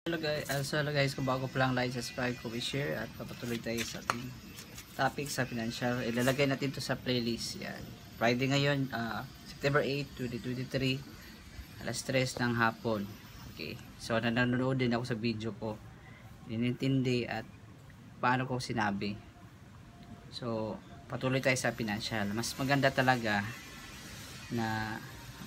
Hello guys, kung bago pa lang, like, subscribe, comment, share at papatuloy tayo sa ating topic sa financial. Ilalagay natin to sa playlist. Yan. Friday ngayon, September 8, 2023, alas 3 ng hapon. Okay. So nanonood din ako sa video ko. Inintindi at paano ko sinabi. So patuloy tayo sa financial. Mas maganda talaga na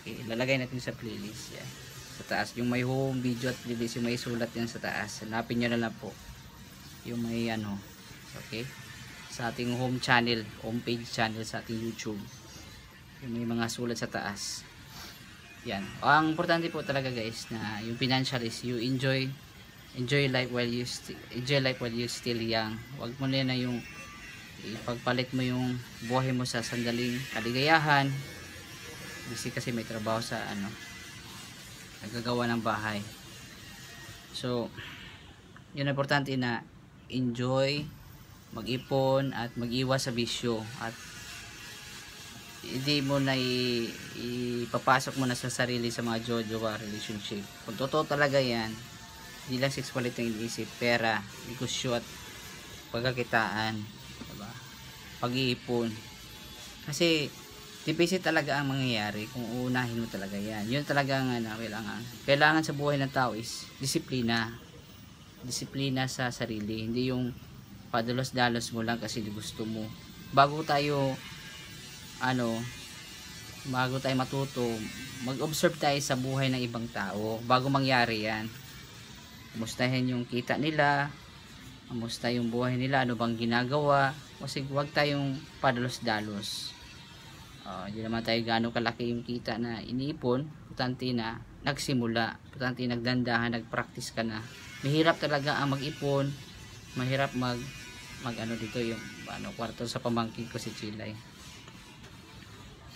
ilalagay natin sa playlist. Yan. Sa taas, yung may home video at playlist, yung may sulat yan sa taas, hanapin nyo na lang po yung may okay, sa ating home channel, home page channel sa ating YouTube, yung may mga sulat sa taas. Yan, ang importante po talaga guys na yung financial is you enjoy life while you still young. Wag mo na yung ipagpalit mo yung buhay mo sa sandaling kaligayahan kasi may trabaho sa nagagawa ng bahay. So yun, importante na enjoy, mag-ipon at mag-iwas sa bisyo, at hindi mo na ipapasok mo na sa sarili sa mga jowa relationship. Kung totoo talaga yan, hindi lang sexuality ang iniisip, pera, negosyo at pagkakitaan, diba? Pag-iipon, kasi depende talaga ang mangyayari kung uunahin mo talaga yan. Yun talaga ang kailangan sa buhay ng tao is disiplina sa sarili, hindi yung padalos-dalos mo lang kasi gusto mo. Bago tayo matuto, mag-observe tayo sa buhay ng ibang tao bago mangyari yan. Kumustahin yung kita nila, kumusta yung buhay nila, ano bang ginagawa, kasi huwag tayong padalos-dalos. Hindi naman tayo gaano kalaki yung kita na iniipon. Importante na nagsimula, importante nagdandahan, nagpractice ka na. Mahirap talaga ang mag-ipon, mahirap dito yung kwarto sa pamangkin ko si Chilay.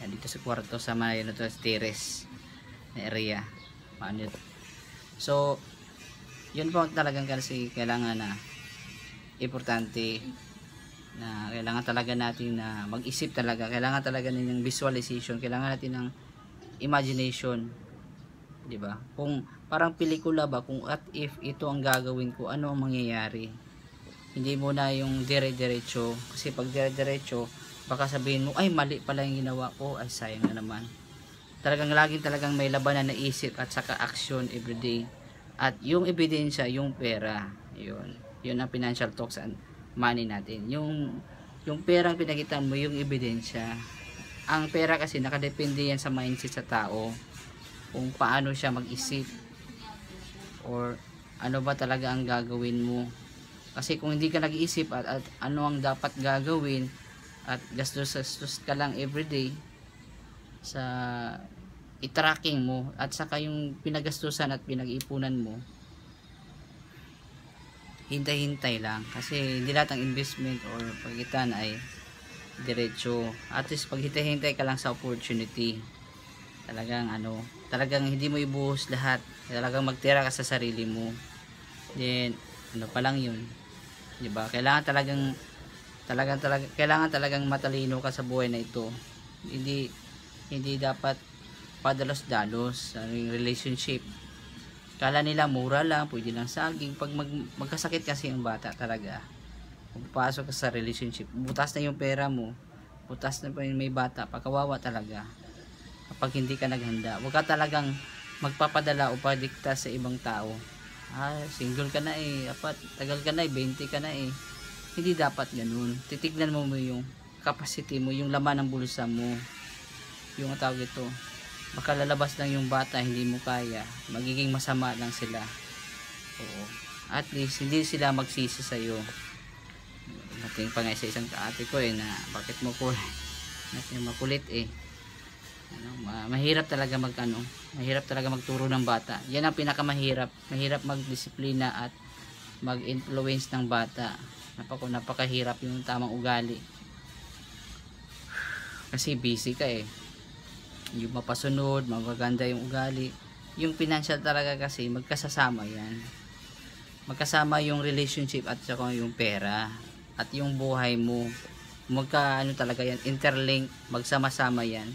Yan, dito sa kwarto sa terrace na area. So yun po talagang kasi kailangan na importante na kailangan talaga natin na mag-isip talaga, kailangan talaga ng visualization, kailangan natin ng imagination, di ba? Kung parang pelikula ba, kung at if ito ang gagawin ko, ano ang mangyayari? Hindi mo na yung dire-diretso, kasi pag dire-diretso baka sabihin mo, ay mali pala yung ginawa ko, ay sayang na naman. Talagang may labanan na isip at saka action everyday, at yung ebidensya, yung pera, yun ang financial talks and money natin. Yung perang pinagitan mo, yung ebidensya. Ang pera kasi nakadepende yan sa mindset sa tao, kung paano siya mag-isip or ano ba talaga ang gagawin mo. Kasi kung hindi ka nag-iisip at ano ang dapat gagawin at gastos ka lang everyday sa i-tracking mo at saka yung pinagastusan at pinag-ipunan mo, hintay-hintay lang, kasi hindi lahat ng investment or pagitan ay diretso. At least pag hintay-hintay ka lang sa opportunity, talagang hindi mo ibuhos lahat, talagang magtira ka sa sarili mo, then pa lang yun, di ba? Kailangan talagang matalino ka sa buhay na ito. Hindi dapat padalos-dalos sa relationship. Kala nila mura lang, pwede lang saging. Pag magkasakit kasi yung bata talaga, kung papasok ka sa relationship, butas na yung pera mo, butas na pa yung may bata, pagkawawa talaga kapag hindi ka naghanda. Huwag ka talagang magpapadala o padikta sa ibang tao. Single ka na tagal ka na 20 ka na Hindi dapat ganun. Titignan mo yung capacity mo, yung laman ng bulsa mo, yung tawag ito. Baka lalabas lang yung bata, hindi mo kaya, magiging masama lang sila. Oo. At least hindi sila magsisi sa iyo. Nating pa nga sa isang kaate ko na bakit mo ko natin makulit mahirap talaga mahirap talaga magturo ng bata. Yan ang pinakamahirap. Mahirap magdisiplina at mag-influence ng bata. Napakahirap yung tamang ugali. Kasi busy ka yung mapasunod, magaganda yung ugali. Yung financial talaga kasi magkasama yan. Magkasama yung relationship at saka yung pera at yung buhay mo. Talaga yan, interlink, magsama-sama yan.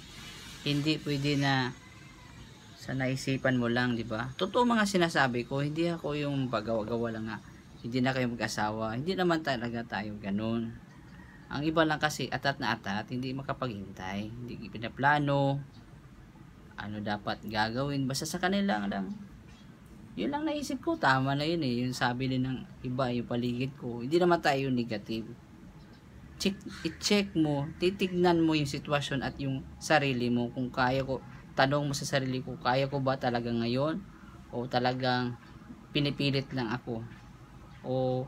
Hindi pwede na sa naisipan mo lang, di ba? Totoo mga sinasabi ko, hindi ako yung pagawa-gawa lang nga. Hindi na kayo mag-asawa. Hindi naman talaga tayo ganun. Ang iba lang kasi atat na atat, hindi makapaghintay. Hindi pinaplano. Ano dapat gagawin. Basta sa kanila lang. Yun lang naisip ko. Tama na yun eh. Yung sabi din ng iba, yung paligid ko. Hindi naman tayo negative. I-check mo, titignan mo yung sitwasyon at yung sarili mo. Kung kaya ko, tanong mo sa sarili ko, kaya ko ba talaga ngayon? O talagang pinipilit lang ako? O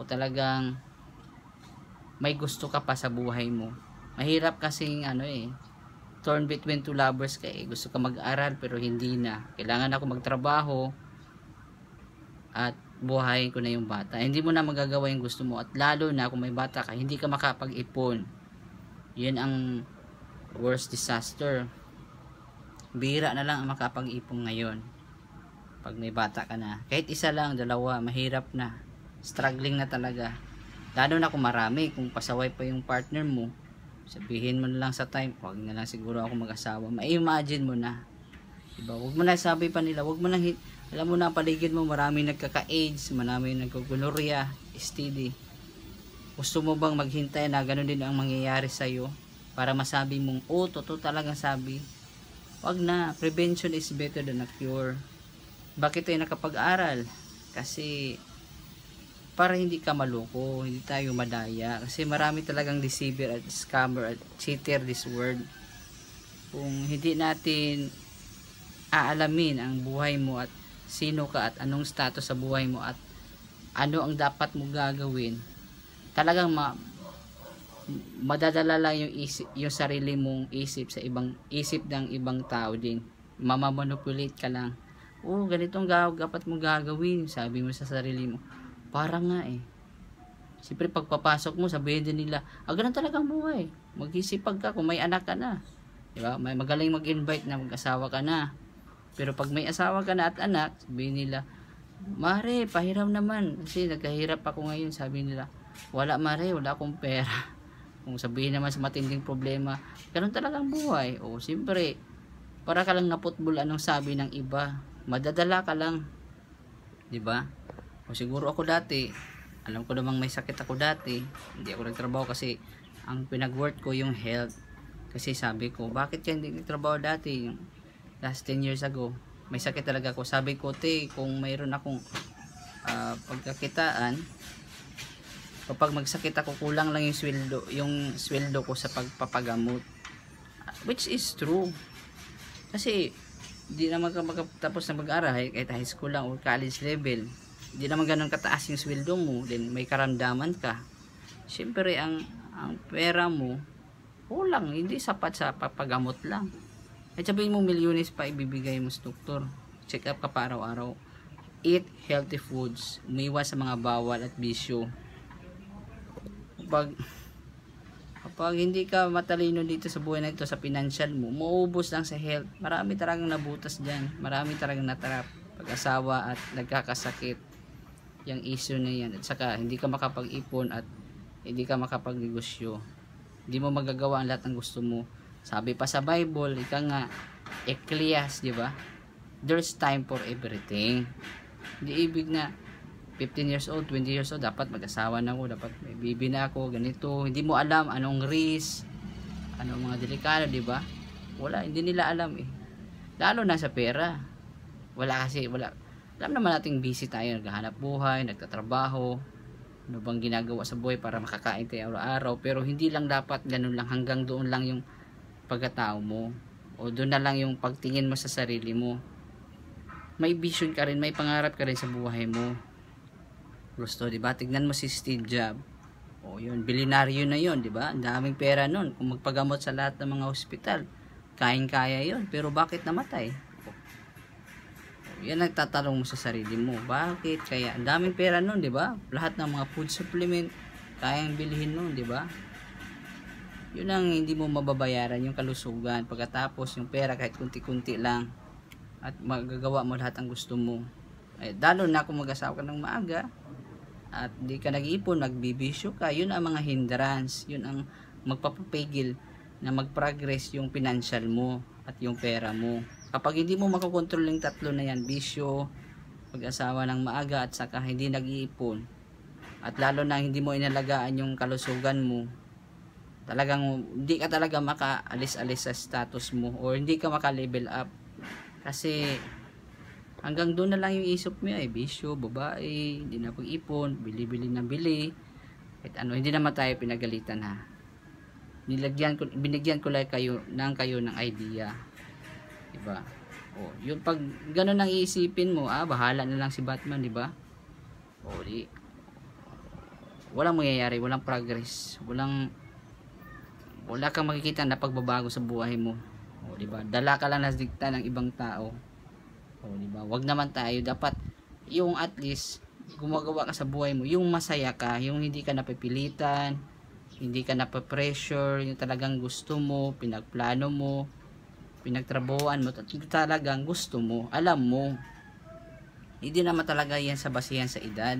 talagang may gusto ka pa sa buhay mo? Mahirap kasing torn between two lovers ka eh. Gusto ka mag-aral pero hindi na. Kailangan ako magtrabaho at buhayin ko na yung bata. Hindi mo na magagawa yung gusto mo. At lalo na kung may bata ka, hindi ka makapag-ipon. Yun ang worst disaster. Bihira na lang ang makapag-ipon ngayon pag may bata ka na. Kahit isa lang, dalawa, mahirap na. Struggling na talaga. Lalo na kung marami, kung pasaway pa yung partner mo, sabihin mo na lang sa time, wag na lang siguro ako mag-asawa. Ma-imagine mo na. Diba? Wag mo na sabi pa nila, wag mo na alam mo na paligid mo, marami nagkaka-AIDS, marami nagkugonorrhea, STD. Gusto mo bang maghintay na ganun din ang mangyayari sa'yo para masabi mong, totoo talagang sabi? Wag na. Prevention is better than a cure. Bakit tayo nakapag-aral? Kasi para hindi ka maloko, hindi tayo madaya. Kasi marami talagang deceiver at scammer at cheater this world. Kung hindi natin aalamin ang buhay mo at sino ka at anong status sa buhay mo at ano ang dapat mo gagawin, talagang madadala lang yung sarili mong isip sa ibang isip ng ibang tao din. Mamamanipulate ka lang. Ganitong dapat mo gagawin, sabi mo sa sarili mo. Parang nga eh. Siyempre pagpapasok mo, sabihin din nila, ganun talagang buhay. Mag-isipag ka kung may anak ka na. Diba? Magaling mag-invite na mag-asawa ka na. Pero pag may asawa ka na at anak, sabihin nila, Mare, pahiram naman. Kasi nagkahirap ako ngayon, sabi nila. Wala Mare, wala akong pera. Kung sabihin naman sa matinding problema, ganun talagang buhay. Siyempre, para ka lang naputbol anong sabi ng iba. Madadala ka lang. Diba? Siguro ako dati, alam ko namang may sakit ako dati. Hindi ako nagtrabaho kasi ang pinag-work ko yung health. Kasi sabi ko, bakit ka hindi nagtrabaho dati? Yung last 10 years ago, may sakit talaga ako. Sabi ko, kung mayroon akong pagkakitaan, kapag magsakit ako, kulang lang yung sweldo ko sa pagpapagamot. Which is true. Kasi, di naman ka makatapos na mag-aral, kahit high school lang or college level, di naman ganun kataas yung sweldo mo, then may karamdaman ka. Siyempre, ang pera mo, kulang, hindi sapat sa papagamot lang. At sabihin mo milyones pa ibibigay mo sa doktor. Check up ka pa araw-araw. Eat healthy foods. Umiwas sa mga bawal at bisyo. Kapag hindi ka matalino dito sa buhay na ito, sa financial mo, mauubos lang sa health. Marami talagang nabutas dyan. Marami talagang natrap. Pag-asawa at nagkakasakit. Yung issue na yan. At saka hindi ka makapag-ipon at hindi ka makapag-negosyo. Hindi mo magagawa ang lahat ng gusto mo. Sabi pa sa Bible, ika nga, Ecclesiastes, di ba? There's time for everything. Hindi ibig na 15 years old, 20 years old, dapat mag-asawa na ako, dapat may baby na ako, ganito. Hindi mo alam anong risk, anong mga delikado, di ba? Wala, hindi nila alam eh. Lalo na sa pera. Wala. Alam naman nating busy tayo, naghahanap buhay, nagtatrabaho, ano bang ginagawa sa buhay para makakain tayo araw-araw. Pero hindi lang dapat ganun lang, hanggang doon lang yung pagkatao mo. O doon na lang yung pagtingin mo sa sarili mo. May vision ka rin, may pangarap ka rin sa buhay mo. Gusto, di ba? Tignan mo si Steve Jobs. Yun, bilyonaryo na yun, di ba? Ang daming pera nun. Kung magpagamot sa lahat ng mga ospital, kayang-kaya yun. Pero bakit namatay? Yan nagtatanong mo sa sarili mo. Bakit? Kaya, ang daming pera nun, di ba? Lahat ng mga food supplement, kayang bilhin nun, di ba? Yun ang hindi mo mababayaran, yung kalusugan. Pagkatapos, yung pera kahit kunti-kunti lang. At magagawa mo lahat ang gusto mo. Lalo na kung mag-asawa ka ng maaga at di ka nag-iipon, nagbibisyo ka, yun ang mga hindrance, yun ang magpapapigil na mag-progress yung financial mo at yung pera mo. Kapag hindi mo makokontrol yung tatlo na yan, bisyo, pag-asawa ng maaga, at saka hindi nag-iipon, at lalo na hindi mo inalagaan yung kalusugan mo, talagang hindi ka talaga makaalis-alis sa status mo, or hindi ka maka-level up. Kasi hanggang doon na lang yung isip mo, bisyo, babae, hindi na pag-ipon, bili-bili na bili, at hindi naman tayo pinagalitan, ha. Binigyan ko lang kayo ng idea, diba? Yung pag gano'n ang iisipin mo, bahala na lang si Batman, diba? Walang mangyayari, walang progress, wala kang makikita na pagbabago sa buhay mo. Diba? Dala ka lang na dikta ng ibang tao. Diba? Wag naman tayo, dapat yung at least gumagawa ka sa buhay mo, yung masaya ka, yung hindi ka napipilitan, hindi ka napapressure, yung talagang gusto mo, pinagplano mo, pinagtrabahoan mo, talagang gusto mo, alam mo. Hindi naman talaga yan sa basihan sa edad.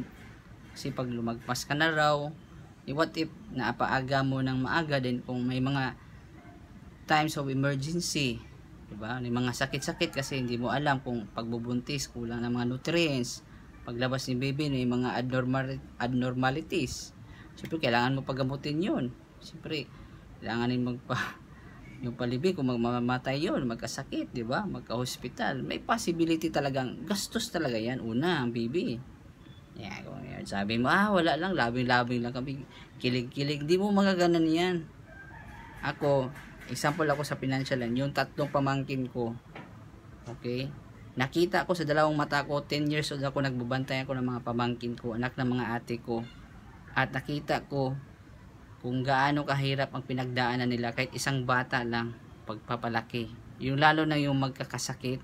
Kasi pag lumagpas ka na raw, what if naapaaga mo ng maaga din, kung may mga times of emergency, diba? May mga sakit-sakit kasi hindi mo alam kung pagbubuntis, kulang ng mga nutrients, paglabas ni baby, may mga abnormalities. Siyempre, kailangan mo pagamutin yun. Siyempre, kailangan yung palibig, kung mamamatay yun, magkasakit, di ba? Magka-hospital. May possibility talagang, gastos talaga yan. Una, ang baby. Kung sabi mo, wala lang, labing-labing lang kami. Kilig-kilig. Di mo magaganan yan. Ako, example ako sa financial yan, yung 3 pamangkin ko. Okay? Nakita ko sa 2 mata ko, 10 years old ako, nagbabantay ako ng mga pamangkin ko, anak ng mga ate ko. At nakita ko kung gaano kahirap ang pinagdaanan nila kahit isang bata lang pagpapalaki. Yung lalo na yung magkakasakit,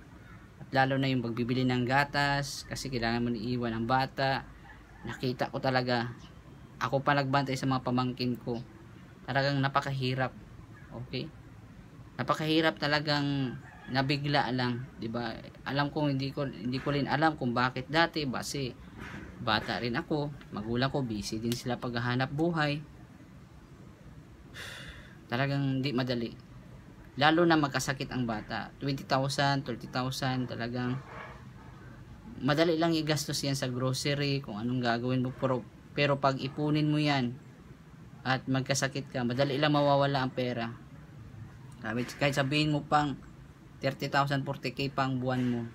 at lalo na yung pagbibili ng gatas kasi kailangan mo iiwan ang bata. Nakita ko talaga, ako pa nagbantay sa mga pamangkin ko, talagang napakahirap. Okay? Napakahirap, talagang nabigla lang, 'di ba? Alam ko hindi ko rin alam kung bakit dati, kasi bata rin ako, magulang ko busy din sila paghahanap buhay. Talagang hindi madali. Lalo na magkasakit ang bata. 20,000, 30,000, talagang madali lang igastos yan sa grocery, kung anong gagawin mo. Pero pag ipunin mo yan at magkasakit ka, madali lang mawawala ang pera. Kahit sabihin mo pang 30,000, 40K pang buwan mo,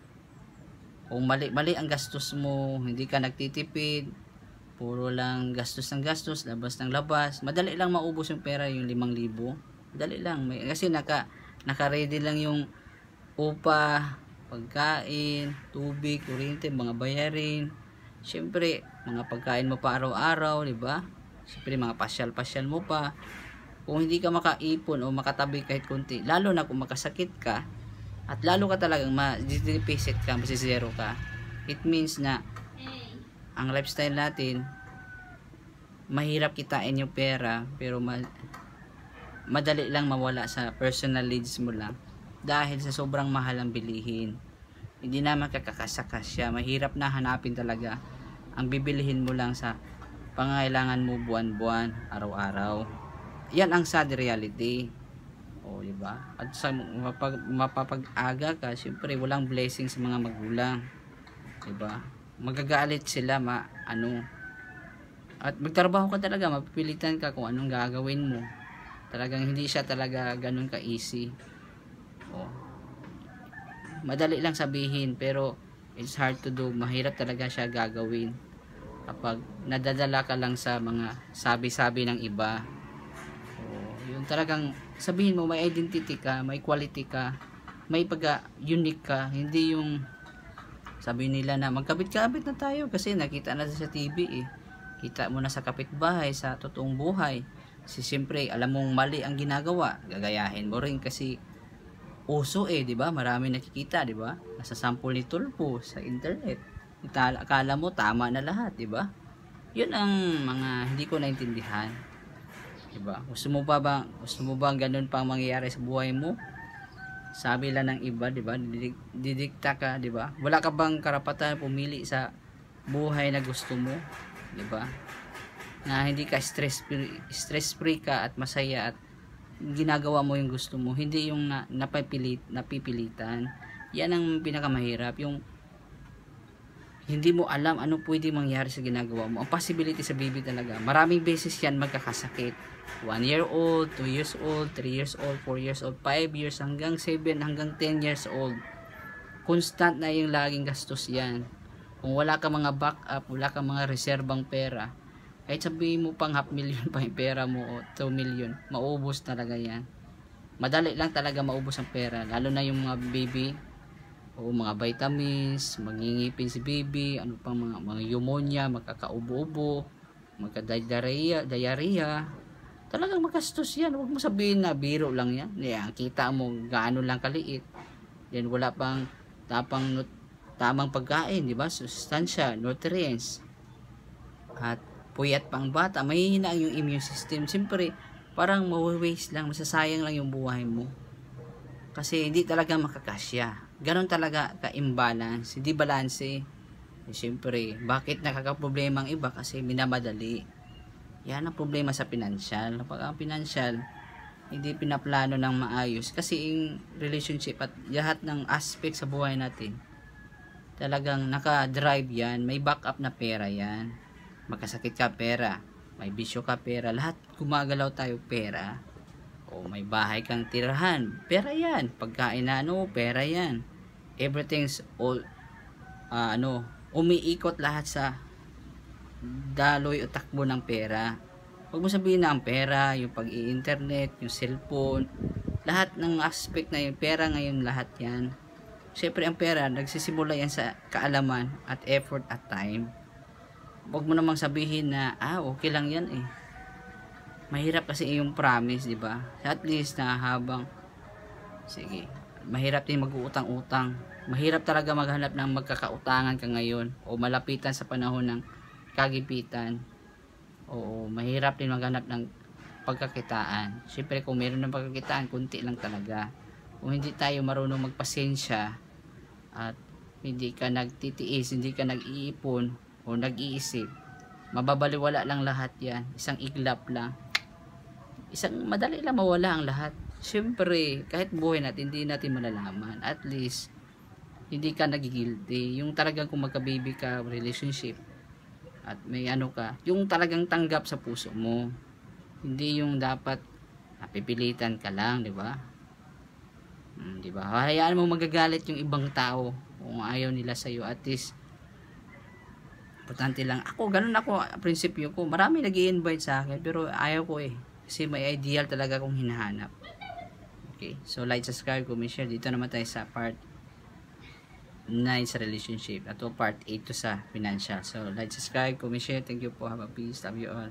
kung mali ang gastos mo, hindi ka nagtitipid, puro lang gastos ng gastos, labas ng labas, madali lang maubos yung pera, yung 5,000. Madali lang. Kasi naka-ready lang yung upa, pagkain, tubig, kuryente, mga bayarin. Siyempre, mga pagkain mo pa araw-araw, di ba? Siyempre, mga pasyal-pasyal mo pa. Kung hindi ka makaipon o makatabi kahit kunti, lalo na kung makasakit ka, at lalo ka talagang ma-deficit ka, masisero ka, it means na ang lifestyle natin, mahirap kitain yung pera, pero madali lang mawala sa personal needs mo lang dahil sa sobrang mahal ang bilihin. Hindi na makakakasakasya, mahirap na hanapin talaga ang bibilihin mo lang sa pangangailangan mo buwan-buwan, araw-araw. Yan ang sad reality. Diba? At sa mapapag-aga ka, siyempre walang blessing sa mga magulang, diba? Magagalit sila, at magtrabaho ka talaga, mapipilitan ka kung anong gagawin mo. Talagang hindi siya talaga ganun ka-easy. Madali lang sabihin, pero it's hard to do. Mahirap talaga siya gagawin kapag nadadala ka lang sa mga sabi-sabi ng iba. Yung talagang sabihin mo, may identity ka, may quality ka, may pagka-unique ka. Hindi yung sabihin nila na magkabit-kabit na tayo kasi nakita na sa TV kita mo na sa kapitbahay, sa totoong buhay. Kasi siyempre alam mong mali ang ginagawa, gagayahin mo rin kasi uso di ba? Marami nakikita, di ba? Nasa sample ni Tulpo sa internet. Akala mo tama na lahat, di ba? Yun ang mga hindi ko naintindihan. Diba? Gusto mo ba ganun pang mangyayari sa buhay mo? Sabi lang ng iba, diba? Didikta ka, diba? Wala ka bang karapatan pumili sa buhay na gusto mo, diba? Na hindi ka stress free ka at masaya at ginagawa mo yung gusto mo, hindi yung napipilitan. Yan ang pinakamahirap, yung hindi mo alam ano pwede mangyari sa ginagawa mo. Ang possibility sa baby talaga, maraming beses yan magkakasakit. 1 year old, 2 years old, 3 years old, 4 years old, 5 years, hanggang 7, hanggang 10 years old. Constant na yung laging gastos yan. Kung wala ka mga backup, wala ka mga reserbang pera, kahit sabihin mo pang 500,000 pa yung pera mo o 2 million, maubos talaga yan. Madali lang talaga maubos ang pera, lalo na yung mga baby o mga vitamins, mangingipin si baby, ano pang mga pneumonia, magkakaubo-ubo, diarrhea. Talagang magastos yan. Huwag mo sabihin na biro lang yan. Yan, kita mo gaano lang kaliit. Then wala pang tamang pagkain, di ba? Sustansya, nutrients. At puyat pang bata, mahihina yung immune system. Siyempre, parang mawawaste lang, masasayang lang yung buhay mo. Kasi hindi talaga makakasya. Ganon talaga ka-imbalance, hindi balanse. Siyempre, bakit nakakaproblema ang iba? Kasi minamadali. Yan ang problema sa financial. Kapag ang financial, hindi pinaplano ng maayos. Kasi yung relationship at lahat ng aspect sa buhay natin, talagang naka-drive yan. May backup na pera yan. Magkasakit ka, pera. May bisyo ka, pera. Lahat gumagalaw tayo, pera. O may bahay kang tirahan, pera yan. Pagkain na pera yan. Everything's all umiikot lahat sa daloy o takbo ng pera. Huwag mo sabihin na ang pera, yung pag-i-internet, yung cellphone, lahat ng aspect na yung pera ngayon, lahat yan. Siyempre ang pera, nagsisimula yan sa kaalaman at effort at time. Huwag mo namang sabihin na okay lang yan eh. Mahirap kasi yung promise, di ba? At least na habang mahirap din mag-uutang-utang. Mahirap talaga maghanap ng magkakautangan ka ngayon o malapitan sa panahon ng kagipitan. Oo, mahirap din maghanap ng pagkakitaan. Siyempre kung meron ng pagkakitaan, kunti lang talaga. Kung hindi tayo marunong magpasensya at hindi ka nagtitiis, hindi ka nag-iipon o nag-iisip, mababaliwala lang lahat yan. Isang iglap lang. Madali lang mawala ang lahat. Siyempre, kahit buhay natin, hindi natin malalaman. At least, hindi ka nagigilty. Yung talagang kung magka-baby ka, relationship, at may ka, yung talagang tanggap sa puso mo. Hindi yung dapat pipilitan ka lang, di ba? Di ba? Hayaan mo magagalit yung ibang tao kung ayaw nila sa iyo. At least, importante lang. Ganun ako, prinsipyo ko. Marami nag-i-invite sa akin, pero ayaw ko eh. Kasi may ideal talaga kong hinahanap. Okay, so like, subscribe, comment, share. Dito naman tayo sa part 9 sa relationship. At part 8 to sa financial. So like, subscribe, comment, share. Thank you po. Have a peace. Love you all.